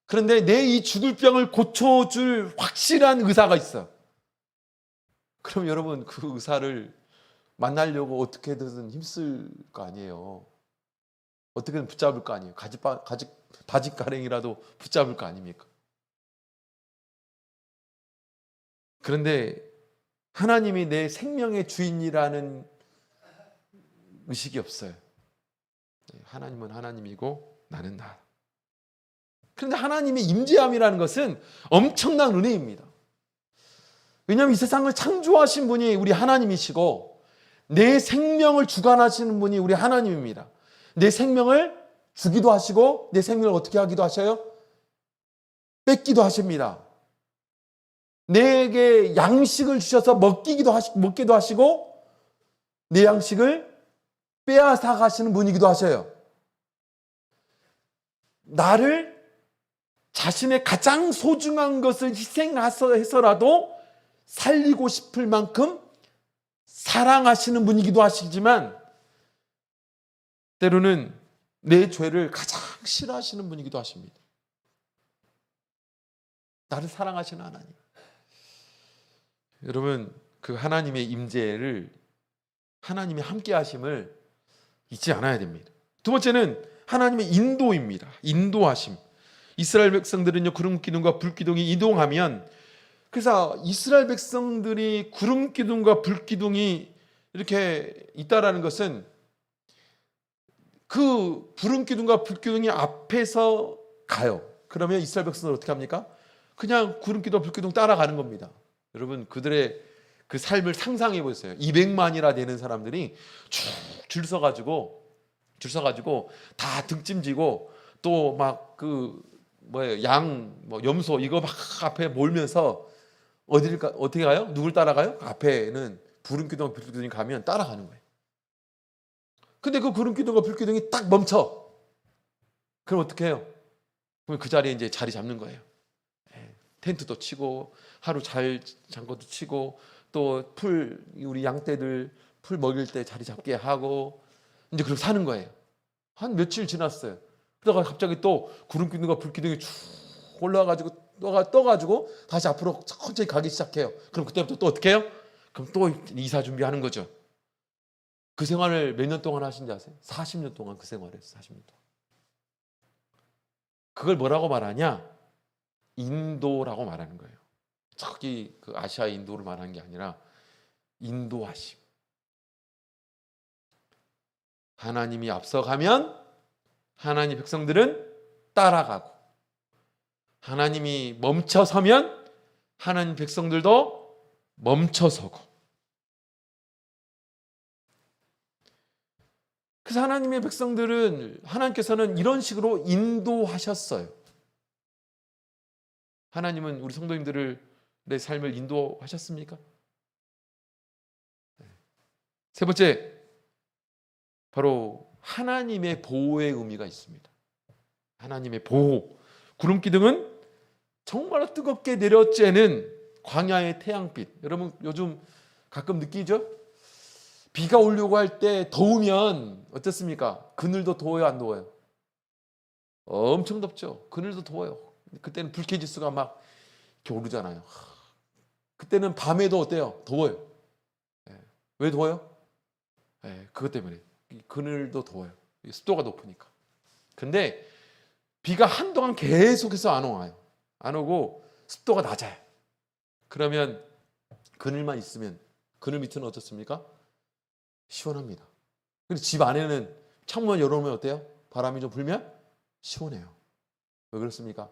그런데 내 이 죽을 병을 고쳐줄 확실한 의사가 있어요. 그럼 여러분 그 의사를 만나려고 어떻게든 힘쓸 거 아니에요. 어떻게든 붙잡을 거 아니에요. 바짓가랭이라도 붙잡을 거 아닙니까? 그런데 하나님이 내 생명의 주인이라는 의식이 없어요. 하나님은 하나님이고 나는 나. 그런데 하나님의 임재함이라는 것은 엄청난 은혜입니다. 왜냐하면 이 세상을 창조하신 분이 우리 하나님이시고 내 생명을 주관하시는 분이 우리 하나님입니다. 내 생명을 주기도 하시고 내 생명을 어떻게 하기도 하셔요? 뺏기도 하십니다. 내게 양식을 주셔서 먹기도 하시고 내 양식을 빼앗아 가시는 분이기도 하셔요. 나를 자신의 가장 소중한 것을 희생해서라도 살리고 싶을 만큼 사랑하시는 분이기도 하시지만 때로는 내 죄를 가장 싫어하시는 분이기도 하십니다. 나를 사랑하시는 하나님. 여러분, 그 하나님의 임재를, 하나님의 함께하심을 잊지 않아야 됩니다. 두 번째는 하나님의 인도입니다. 인도하심. 이스라엘 백성들은요, 구름 기둥과 불 기둥이 이동하면, 그래서 이스라엘 백성들이 구름 기둥과 불 기둥이 이렇게 있다라는 것은 그 구름 기둥과 불 기둥이 앞에서 가요. 그러면 이스라엘 백성들 어떻게 합니까? 그냥 구름 기둥, 불 기둥 따라가는 겁니다. 여러분, 그들의 그 삶을 상상해 보세요. 200만이나 되는 사람들이 쭉 줄 서가지고 다 등짐지고 또 막 염소 이거 막 앞에 몰면서 어떻게 가요? 누굴 따라가요? 앞에는 구름 기둥, 불 기둥이 가면 따라가는 거예요. 근데 그 구름 기둥과 불 기둥이 딱 멈춰. 그럼 어떻게 해요? 그럼 그 자리에 이제 자리 잡는 거예요. 텐트도 치고 하루 잘 잔 것도 치고 또 우리 양떼들 풀 먹일 때 자리 잡게 하고 이제 그렇게 사는 거예요. 한 며칠 지났어요. 그러다가 갑자기 또 구름 기둥과 불 기둥이 쭉 올라와가지고 떠가지고 다시 앞으로 천천히 가기 시작해요. 그럼 그때부터 또 어떻게 해요? 그럼 또 이사 준비하는 거죠. 그 생활을 몇 년 동안 하신지 아세요? 40년 동안 그 생활을 했어요. 40년 동안. 그걸 뭐라고 말하냐? 인도라고 말하는 거예요. 저기 그 아시아 인도를 말하는 게 아니라 인도하심. 하나님이 앞서가면 하나님 백성들은 따라가고, 하나님이 멈춰서면 하나님 백성들도 멈춰서고. 그래서 하나님의 백성들은 하나님께서는 이런 식으로 인도하셨어요. 하나님은 우리 성도님들의 삶을 인도하셨습니까? 세 번째, 바로 하나님의 보호의 의미가 있습니다. 하나님의 보호. 구름기둥은 정말 뜨겁게 내려쬐는 광야의 태양빛. 여러분 요즘 가끔 느끼죠? 비가 오려고 할 때 더우면 어떻습니까? 그늘도 더워요, 안 더워요? 엄청 덥죠. 그늘도 더워요. 그때는 불쾌지수가 막 이렇게 오르잖아요. 그때는 밤에도 어때요? 더워요. 왜 더워요? 그것 때문에. 그늘도 더워요. 습도가 높으니까. 근데 비가 한동안 계속해서 안 와요. 안 오고 습도가 낮아요. 그러면 그늘만 있으면, 그늘 밑은 어떻습니까? 시원합니다. 근데 집 안에는 창문 열어놓으면 어때요? 바람이 좀 불면 시원해요. 왜 그렇습니까?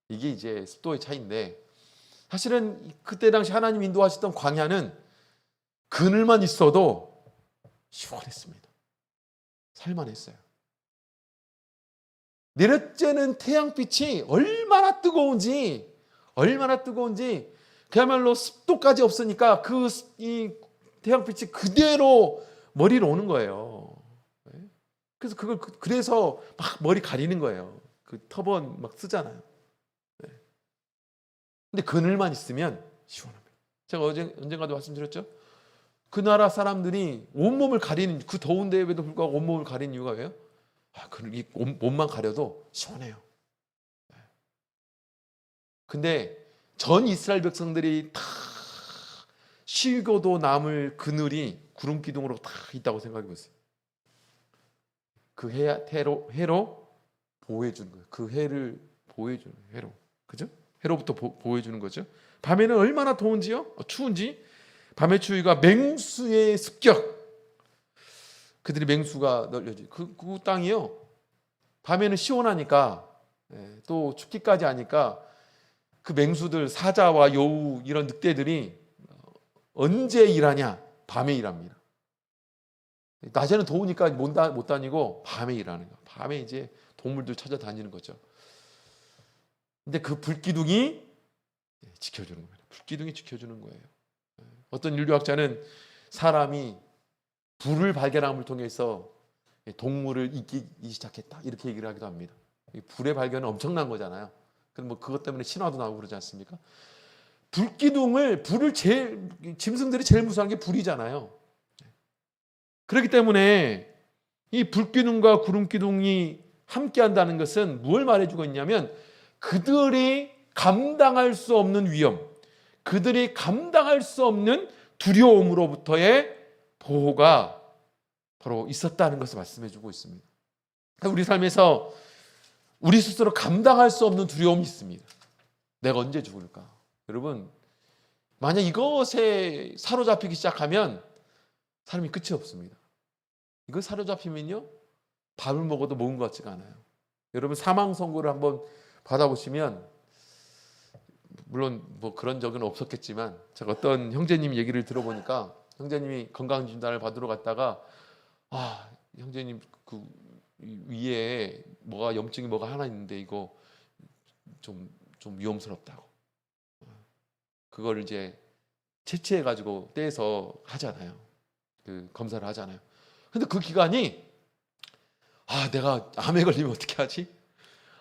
이게 이제 습도의 차이인데, 사실은 그때 당시 하나님 인도하셨던 광야는 그늘만 있어도 시원했습니다. 살만했어요. 내려쬐는 태양빛이 얼마나 뜨거운지 그야말로 습도까지 없으니까 이 태양빛이 그대로 머리로 오는 거예요. 그래서 그래서 막 머리 가리는 거예요. 그 터번 막 쓰잖아요. 근데 그늘만 있으면 시원합니다. 제가 언젠가도 말씀드렸죠? 그 나라 사람들이 온몸을 가리는, 그 더운 데에도 불구하고 온몸을 가리는 이유가 왜요? 이 몸만 가려도 시원해요. 근데 전 이스라엘 백성들이 다 쉬고도 남을 그늘이 구름 기둥으로 다 있다고 생각해 보세요. 그 해로 보호해 주는 거예요. 그 해를 보호해 주는 거예요. 해로. 그죠? 해로부터 보호해 주는 거죠. 밤에는 얼마나 더운지요? 추운지. 밤의 추위가 맹수의 습격. 그들이 맹수가 널려지. 그 땅이요. 밤에는 시원하니까, 또 춥기까지 하니까 그 맹수들, 사자와 여우 이런 늑대들이 언제 일하냐? 밤에 일합니다. 낮에는 더우니까 못 다니고 밤에 일하는 거예요. 밤에 이제 동물들 찾아다니는 거죠. 근데 그 불기둥이 지켜주는 거예요. 불기둥이 지켜주는 거예요. 어떤 인류학자는 사람이 불을 발견함을 통해서 동물을 이기기 시작했다, 이렇게 얘기를 하기도 합니다. 불의 발견은 엄청난 거잖아요. 뭐 그것 때문에 신화도 나오고 그러지 않습니까? 짐승들이 제일 무서운 게 불이잖아요. 그렇기 때문에 이 불기둥과 구름기둥이 함께 한다는 것은 무엇을 말해주고 있냐면, 그들이 감당할 수 없는 위험, 그들이 감당할 수 없는 두려움으로부터의 보호가 바로 있었다는 것을 말씀해주고 있습니다. 우리 삶에서 우리 스스로 감당할 수 없는 두려움이 있습니다. 내가 언제 죽을까? 여러분, 만약 이것에 사로잡히기 시작하면 삶이 끝이 없습니다. 이거 사로잡히면요, 밥을 먹어도 먹은 것 같지가 않아요. 여러분, 사망 선고를 한번 받아보시면, 물론 뭐 그런 적은 없었겠지만, 제가 어떤 형제님 얘기를 들어보니까, 형제님이 건강진단을 받으러 갔다가, 형제님 그 위에 염증이 뭐가 하나 있는데 이거 좀 위험스럽다고. 그걸 이제 채취해가지고 떼서 하잖아요. 그 검사를 하잖아요. 근데 그 기간이, 내가 암에 걸리면 어떻게 하지?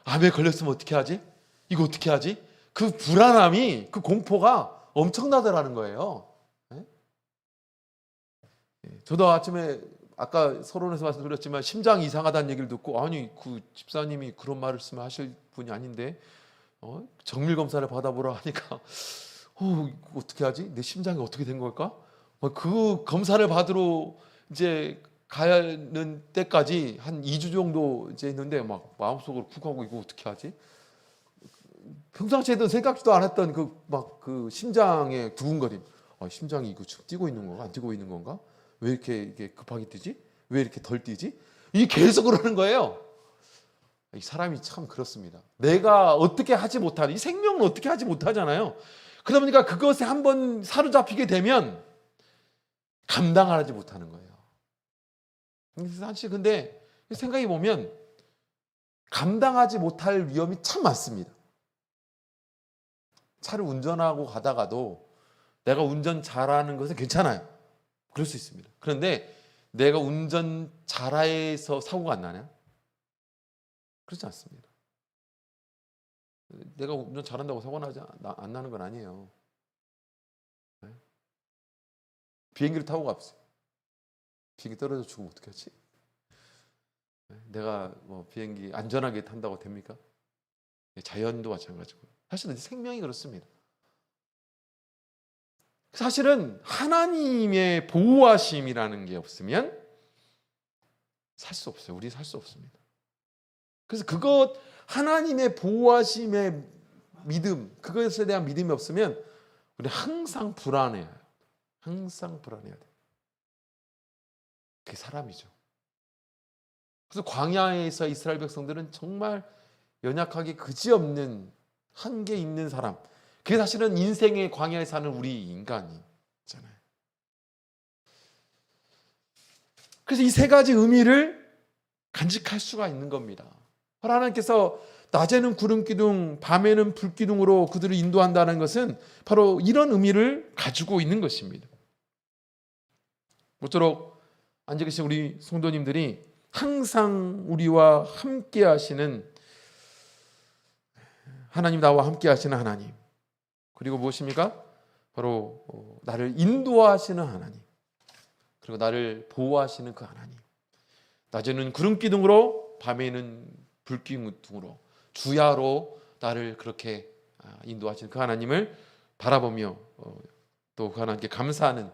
암에 걸렸으면 어떻게 하지? 이거 어떻게 하지? 그 불안함이, 그 공포가 엄청나더라는 거예요. 저도 아침에 아까 서론에서 말씀드렸지만 심장 이상하다는 얘기를 듣고, 아니 그 집사님이 그런 말씀을 하실 분이 아닌데 정밀 검사를 받아보라 하니까 어떻게 하지? 내 심장이 어떻게 된 걸까? 그 검사를 받으러 이제 가는 때까지 한 2주 정도 이제 있는데 막 마음속으로 푹 하고, 이거 어떻게 하지? 평상시에도 생각지도 않았던 그 심장의 두근거림. 심장이 이거 지금 뛰고 있는 건가? 안 뛰고 있는 건가? 왜 이렇게 이게 급하게 뛰지? 왜 이렇게 덜 뛰지? 이게 계속 그러는 거예요. 이 사람이 참 그렇습니다. 내가 어떻게 하지 못하는, 이 생명은 어떻게 하지 못하잖아요. 그러다 보니까 그것에 한번 사로잡히게 되면 감당하지 못하는 거예요. 사실 근데 생각해 보면 감당하지 못할 위험이 참 많습니다. 차를 운전하고 가다가도 내가 운전 잘하는 것은 괜찮아요. 그럴 수 있습니다. 그런데 내가 운전 잘해서 사고가 안 나냐? 그렇지 않습니다. 내가 운전 잘한다고 사고 안 나는 건 아니에요. 네? 비행기를 타고 가보세요. 비행기 떨어져 죽으면 어떻게 하지? 네? 내가 비행기 안전하게 탄다고 됩니까? 자연도 마찬가지고. 사실은 생명이 그렇습니다. 사실은 하나님의 보호하심이라는 게 없으면 살 수 없어요. 우리 살 수 없습니다. 그래서 그것 하나님의 보호하심의 믿음, 그것에 대한 믿음이 없으면 우리 항상 불안해요. 항상 불안해야 돼요. 그게 사람이죠. 그래서 광야에서 이스라엘 백성들은 정말 연약하게 그지없는 한계 있는 사람. 그게 사실은 인생의 광야에 사는 우리 인간이잖아요. 그래서 이 세 가지 의미를 간직할 수가 있는 겁니다. 하나님께서 낮에는 구름 기둥, 밤에는 불 기둥으로 그들을 인도한다는 것은 바로 이런 의미를 가지고 있는 것입니다. 모쪼록 앉아 계신 우리 성도님들이 항상 우리와 함께 하시는 하나님, 나와 함께 하시는 하나님, 그리고 무엇입니까? 바로 나를 인도하시는 하나님, 그리고 나를 보호하시는 그 하나님. 낮에는 구름 기둥으로, 밤에는 불 기둥으로, 주야로 나를 그렇게 인도하시는 그 하나님을 바라보며 또 그 하나님께 감사하는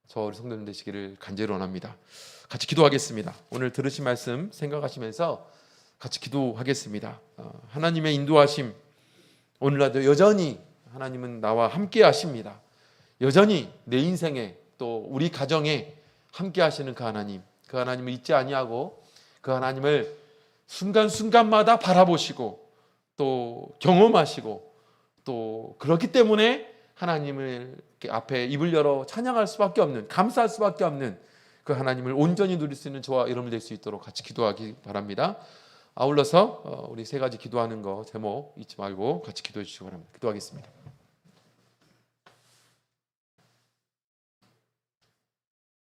저 우리 성도님 되시기를 간절히 원합니다. 같이 기도하겠습니다. 오늘 들으신 말씀 생각하시면서 같이 기도하겠습니다. 하나님의 인도하심, 오늘날도 여전히 하나님은 나와 함께 하십니다. 여전히 내 인생에 또 우리 가정에 함께 하시는 그 하나님, 그 하나님을 잊지 아니하고 그 하나님을 순간순간마다 바라보시고 또 경험하시고 또 그렇기 때문에 하나님을 앞에 입을 열어 찬양할 수밖에 없는, 감사할 수밖에 없는 그 하나님을 온전히 누릴 수 있는 저와 여러분 될 수 있도록 같이 기도하기 바랍니다. 아울러서 우리 세 가지 기도하는 거 제목 잊지 말고 같이 기도해 주시기 바랍니다. 기도하겠습니다.